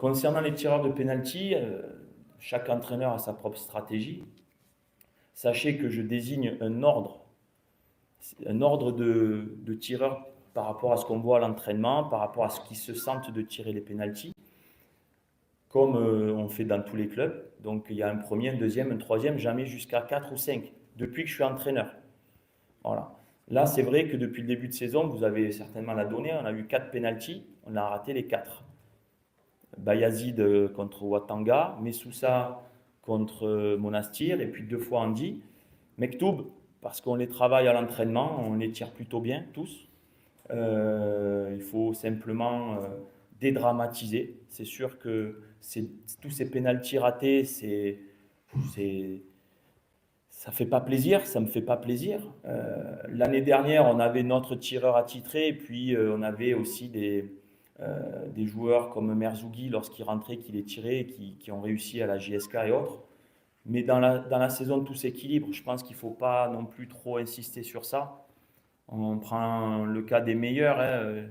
Concernant les tireurs de pénalty, chaque entraîneur a sa propre stratégie. Sachez que je désigne un ordre de tireurs par rapport à ce qu'on voit à l'entraînement, par rapport à ce qu'ils se sentent de tirer les pénaltys, comme on fait dans tous les clubs. Donc il y a un premier, un deuxième, un troisième, jamais jusqu'à 4 ou 5, depuis que je suis entraîneur. Voilà. Là, c'est vrai que depuis le début de saison, vous avez certainement la donnée, on a eu 4 pénaltys, on a raté les 4. Bayazid contre Ouattanga, Messoussa contre Monastir, et puis 2 fois Andy. Mektoub, parce qu'on les travaille à l'entraînement, on les tire plutôt bien, tous. Il faut simplement dédramatiser. C'est sûr que tous ces pénaltys ratés, ça fait pas plaisir, ça me fait pas plaisir. L'année dernière, on avait notre tireur attitré, et puis on avait aussi des joueurs comme Merzougui, lorsqu'il rentrait, qui les tiraient, et qui ont réussi à la JSK et autres. Mais dans la saison, tout s'équilibre. Je pense qu'il ne faut pas non plus trop insister sur ça. On prend le cas des meilleurs, hein,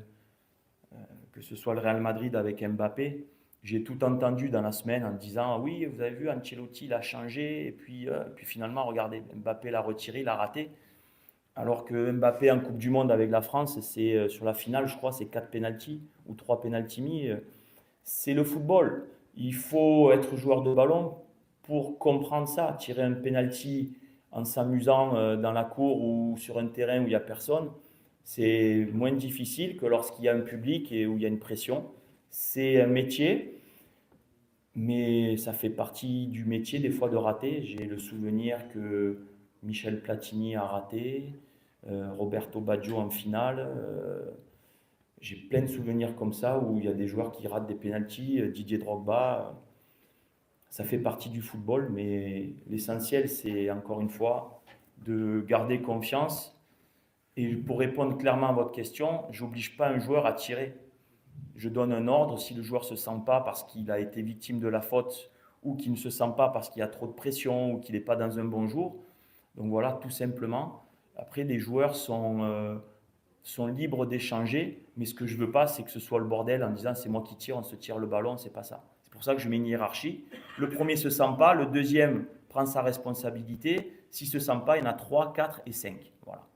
que ce soit le Real Madrid avec Mbappé. J'ai tout entendu dans la semaine en disant oui, vous avez vu, Ancelotti il a changé, et puis finalement, regardez, Mbappé l'a retiré, il a raté. Alors que Mbappé en Coupe du Monde avec la France, c'est sur la finale, je crois, c'est 4 pénaltys ou 3 pénaltys mis. C'est le football. Il faut être joueur de ballon pour comprendre ça. Tirer un penalty en s'amusant dans la cour ou sur un terrain où il n'y a personne, c'est moins difficile que lorsqu'il y a un public et où il y a une pression. C'est un métier, mais ça fait partie du métier des fois de rater. J'ai le souvenir que Michel Platini a raté, Roberto Baggio en finale. J'ai plein de souvenirs comme ça où il y a des joueurs qui ratent des pénaltys, Didier Drogba. Ça fait partie du football, mais l'essentiel, c'est encore une fois de garder confiance. Et pour répondre clairement à votre question, je n'oblige pas un joueur à tirer. Je donne un ordre. Si le joueur ne se sent pas parce qu'il a été victime de la faute, ou qu'il ne se sent pas parce qu'il y a trop de pression, ou qu'il n'est pas dans un bon jour. Donc voilà, tout simplement. Après, les joueurs sont libres d'échanger, mais ce que je ne veux pas, c'est que ce soit le bordel en disant c'est moi qui tire, on se tire le ballon, c'est pas ça. C'est pour ça que je mets une hiérarchie. Le premier se sent pas, le deuxième prend sa responsabilité. S'il se sent pas, il y en a 3, 4 et 5. Voilà.